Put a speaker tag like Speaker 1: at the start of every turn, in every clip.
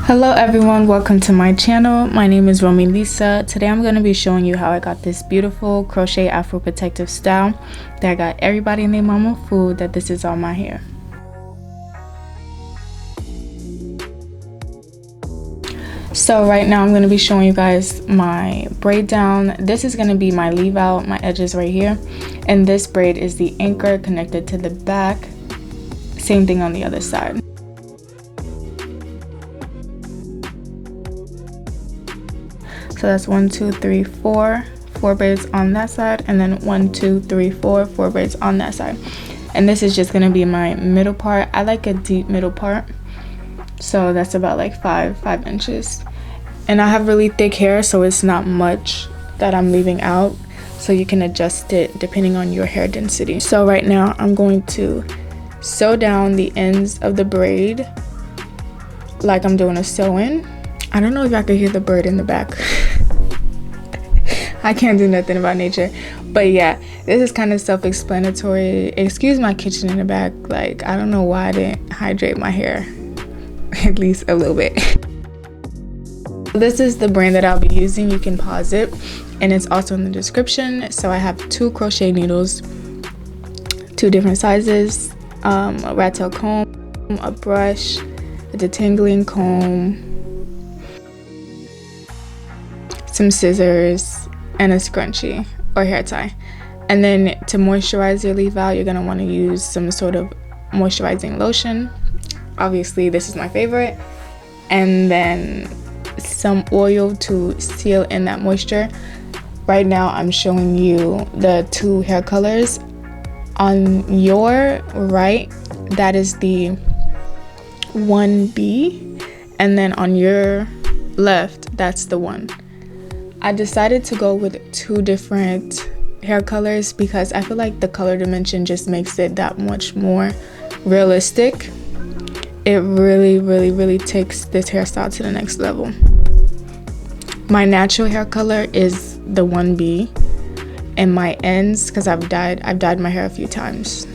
Speaker 1: Hello everyone, welcome to my channel. My name is Romy Lisa. Today I'm going to be showing you how I got this beautiful crochet afro protective style that got everybody and their mama fooled that this is all my hair. So right now I'm going to be showing you guys my braid down. This is going to be my leave out, my edges right here, and this braid is the anchor connected to the back. Same thing on the other side. So that's 1, 2, 3, 4 braids on that side, and then 1, 2, 3, 4 braids on that side. And this is just gonna be my middle part. I like a deep middle part, so that's about like 5 inches. And I have really thick hair, so it's not much that I'm leaving out, so you can adjust it depending on your hair density. So right now I'm going to sew down the ends of the braid like I'm doing a sew-in. I don't know if I could hear the bird in the back. I can't do nothing about nature, but yeah, this is kind of self-explanatory. Excuse my kitchen in the back. Like, I don't know why I didn't hydrate my hair at least a little bit. This is the brand that I'll be using. You can pause it, and it's also in the description. So I have 2 crochet needles, 2 different sizes, a rat tail comb, a brush, a detangling comb, some scissors, and a scrunchie or hair tie. And then to moisturize your leave out, you're going to want to use some sort of moisturizing lotion. Obviously this is my favorite, and then some oil to seal in that moisture. Right now I'm showing you the 2 hair colors. On your right, that is the 1B, and then on your left, that's the 1. I decided to go with 2 different hair colors because I feel like the color dimension just makes it that much more realistic. It really takes this hairstyle to the next level. My natural hair color is the 1B, and my ends, because I've dyed my hair a few times,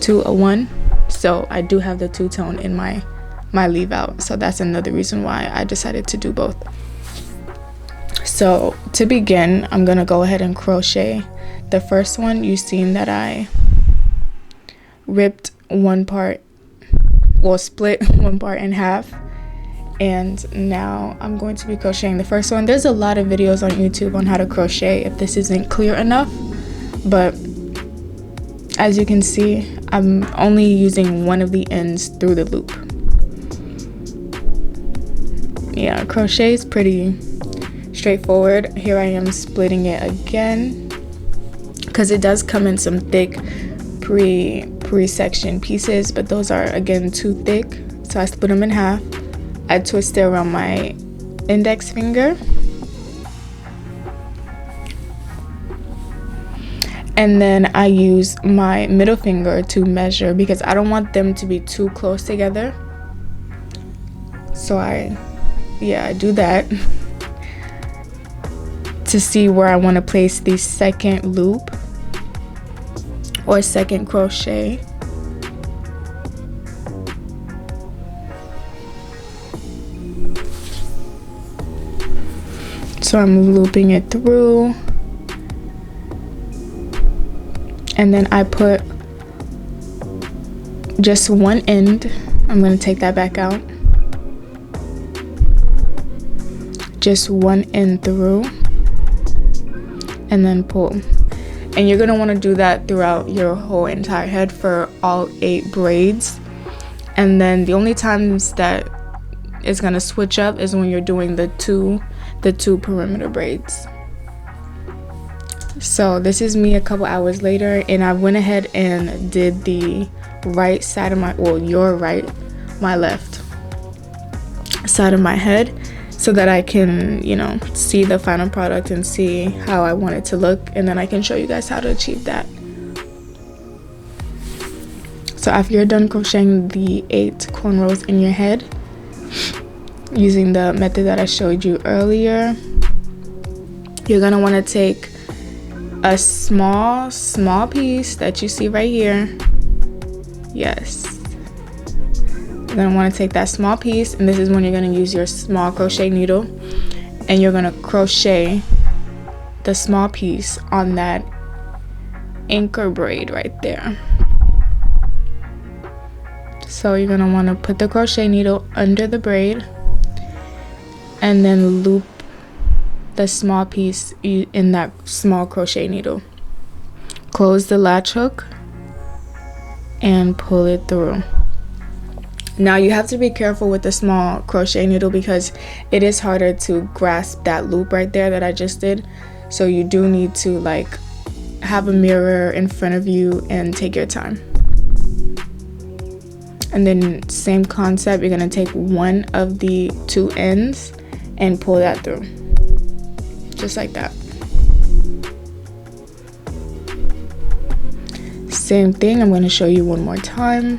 Speaker 1: to a 1, so I do have the 2-tone in my leave out. So that's another reason why I decided to do both. So to begin, I'm gonna go ahead and crochet the first one. You've seen that I ripped one part, well, split one part in half, and now I'm going to be crocheting the first one. There's a lot of videos on YouTube on how to crochet if this isn't clear enough, but as you can see, I'm only using one of the ends through the loop. Yeah, crochet is pretty straightforward. Here I am splitting it again because it does come in some thick pre-section pieces, but those are again too thick, so I split them in half. I twist it around my index finger, and then I use my middle finger to measure because I don't want them to be too close together. So I do that to see where I want to place the second loop or second crochet. So I'm looping it through, and then I put just one end. I'm going to take that back out. Just one end through, and then pull. And you're going to want to do that throughout your whole entire head for all 8 braids. And then the only times that it's going to switch up is when you're doing the two perimeter braids. So this is me a couple hours later, and I went ahead and did the right side of my, well, your right, my left side of my head, so that I can, you know, see the final product and see how I want it to look, and then I can show you guys how to achieve that. So after you're done crocheting the 8 cornrows in your head using the method that I showed you earlier, you're gonna want to take a small piece that you see right here. Yes, you're gonna want to take that small piece, and this is when you're gonna use your small crochet needle, and you're gonna crochet the small piece on that anchor braid right there. So you're gonna want to put the crochet needle under the braid and then loop the small piece in that small crochet needle. Close the latch hook and pull it through. Now you have to be careful with the small crochet needle because it is harder to grasp that loop right there that I just did. So you do need to like have a mirror in front of you and take your time. And then same concept, you're gonna take one of the two ends and pull that through. Just like that. Same thing, I'm gonna show you one more time.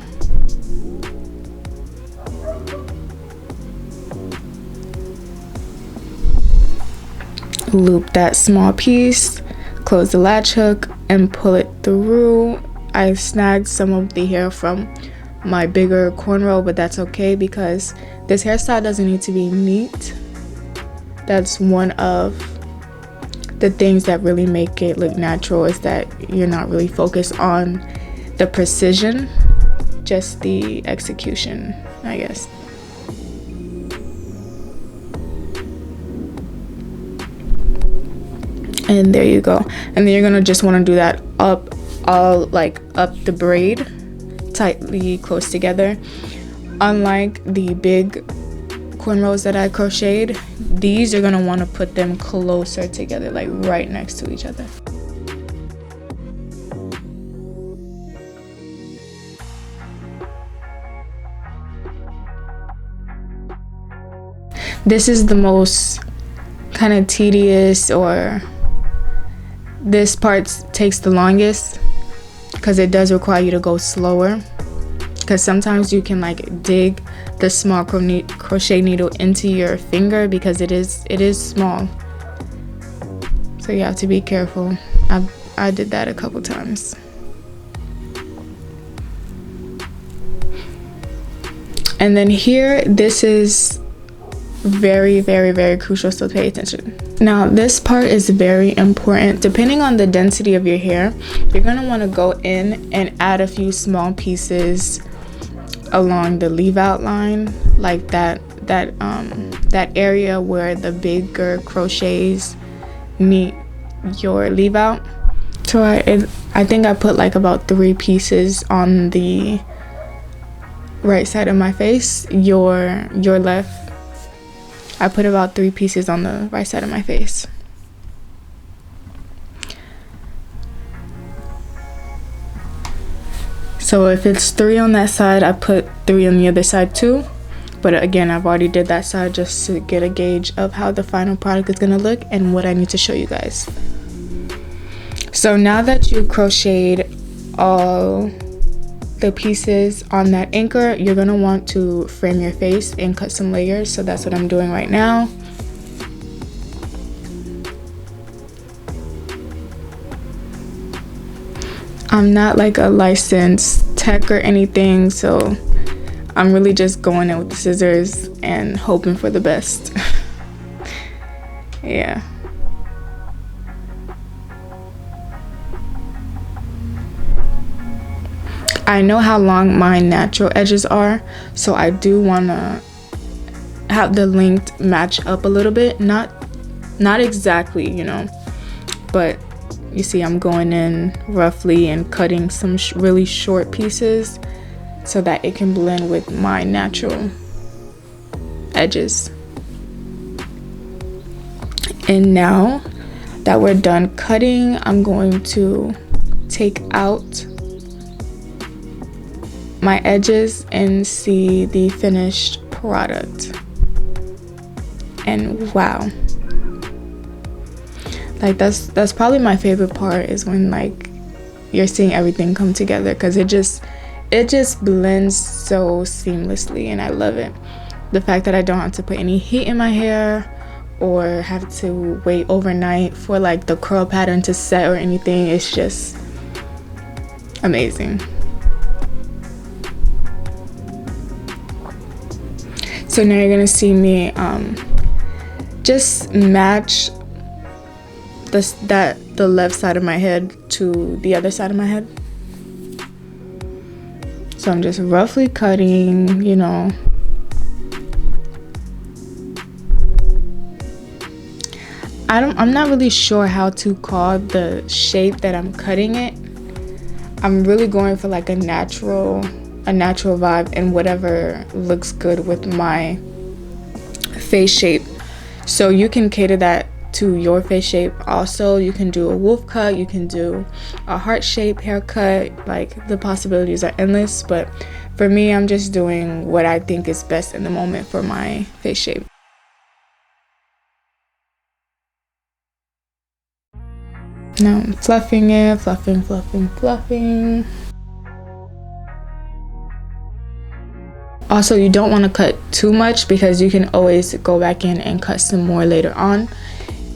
Speaker 1: Loop that small piece, close the latch hook and pull it through. I snagged some of the hair from my bigger cornrow, but that's okay because this hairstyle doesn't need to be neat. That's one of the things that really make it look natural, is that you're not really focused on the precision, just the execution, I guess. And there you go. And then you're gonna just want to do that up the braid, tightly close together. Unlike the big cornrows that I crocheted, these you're gonna want to put them closer together, like right next to each other. This is the most kind of tedious, or this part takes the longest because it does require you to go slower, because sometimes you can like dig the small crochet needle into your finger because it is small, so you have to be careful. I did that a couple times. And then here, this is very, very, very crucial, so pay attention. Now this part is very important. Depending on the density of your hair, you're going to want to go in and add a few small pieces along the leave out line, like that area where the bigger crochets meet your leave out. So I think I put like about 3 pieces on the right side of my face. Your left, I put about 3 pieces on the right side of my face. So if it's 3 on that side, I put 3 on the other side too. But again, I've already did that side just to get a gauge of how the final product is gonna look and what I need to show you guys. So now that you've crocheted all the pieces on that anchor, you're gonna want to frame your face and cut some layers. So that's what I'm doing right now. I'm not like a licensed tech or anything, so I'm really just going in with the scissors and hoping for the best. Yeah. I know how long my natural edges are, so I do want to have the length match up a little bit. Not exactly, you know, but you see I'm going in roughly and cutting some really short pieces so that it can blend with my natural edges. And now that we're done cutting, I'm going to take out my edges and see the finished product. And wow, like that's probably my favorite part, is when like you're seeing everything come together, because it just blends so seamlessly, and I love it. The fact that I don't have to put any heat in my hair or have to wait overnight for like the curl pattern to set or anything, it's just amazing. So now you're gonna see me just match the left side of my head to the other side of my head. So I'm just roughly cutting, you know. I'm not really sure how to call the shape that I'm cutting it. I'm really going for like a natural vibe and whatever looks good with my face shape. So you can cater that to your face shape. Also, you can do a wolf cut, you can do a heart shape haircut. Like, the possibilities are endless, but for me, I'm just doing what I think is best in the moment for my face shape. Now I'm fluffing it, fluffing. Also, you don't want to cut too much because you can always go back in and cut some more later on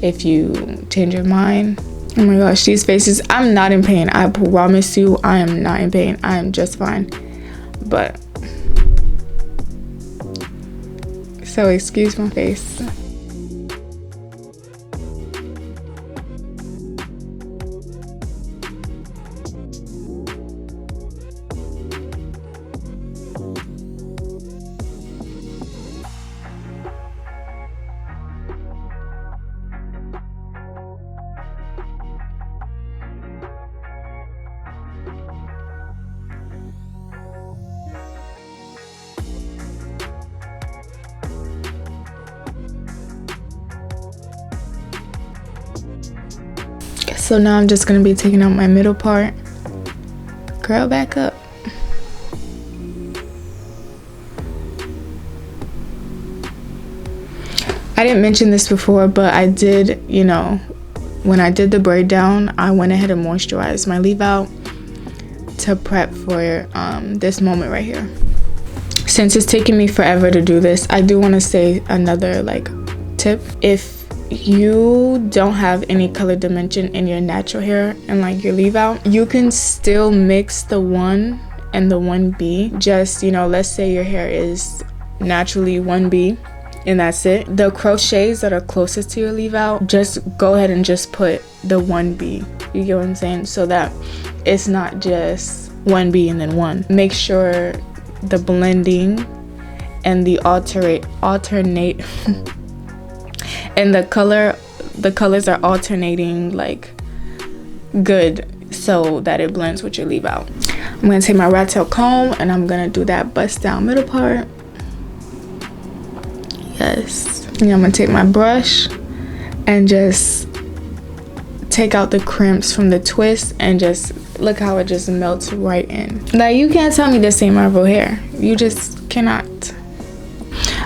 Speaker 1: if you change your mind. Oh my gosh, these faces, I'm not in pain. I promise you, I am not in pain. I am just fine. But, so excuse my face. So now I'm just gonna be taking out my middle part. Girl, back up. I didn't mention this before, but I did, you know, when I did the braid down, I went ahead and moisturized my leave out to prep for this moment right here. Since it's taking me forever to do this, I do want to say another like tip. If you don't have any color dimension in your natural hair and like your leave out, you can still mix the 1 and the 1B. Just, you know, let's say your hair is naturally 1B and that's it. The crochets that are closest to your leave out, just go ahead and just put the 1B. You get what I'm saying? So that it's not just 1B and then 1. Make sure the blending and the alternate and the colors are alternating like good so that it blends with your leave out. I'm gonna take my rat tail comb and I'm gonna do that bust down middle part. Yes. And I'm gonna take my brush and just take out the crimps from the twist and just look how it just melts right in. Like, you can't tell me this ain't my real hair. You just cannot.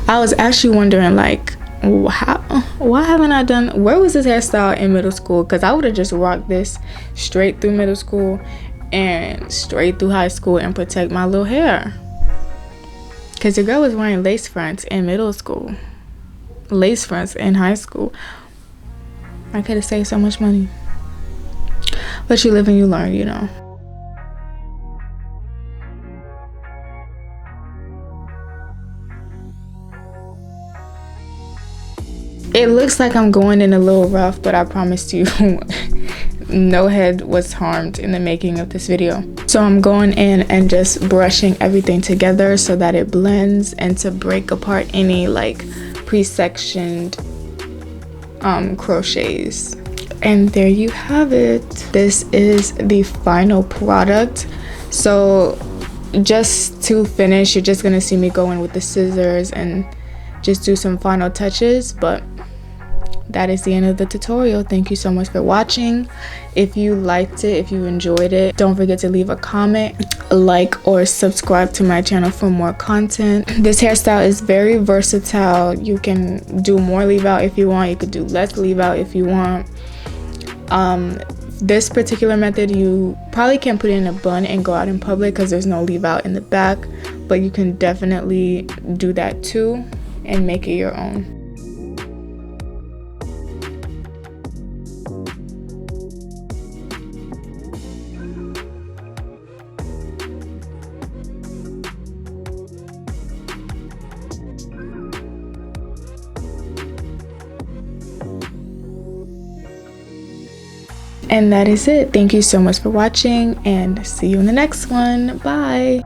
Speaker 1: I was actually wondering like, why haven't I done, where was this hairstyle in middle school? Because I would have just rocked this straight through middle school and straight through high school and protect my little hair. Because your girl was wearing lace fronts in middle school, lace fronts in high school. I could have saved so much money. But you live and you learn, you know. It looks like I'm going in a little rough, but I promised you no head was harmed in the making of this video. So I'm going in and just brushing everything together so that it blends and to break apart any like pre-sectioned crochets. And there you have it. This is the final product. So just to finish, you're just gonna see me go in with the scissors and just do some final touches, but that is the end of the tutorial. Thank you so much for watching. If you liked it, if you enjoyed it, don't forget to leave a comment, like, or subscribe to my channel for more content. This hairstyle is very versatile. You can do more leave out if you want. You could do less leave out if you want. This particular method, you probably can't put it in a bun and go out in public because there's no leave out in the back, but you can definitely do that too and make it your own. And that is it. Thank you so much for watching, and see you in the next one. Bye.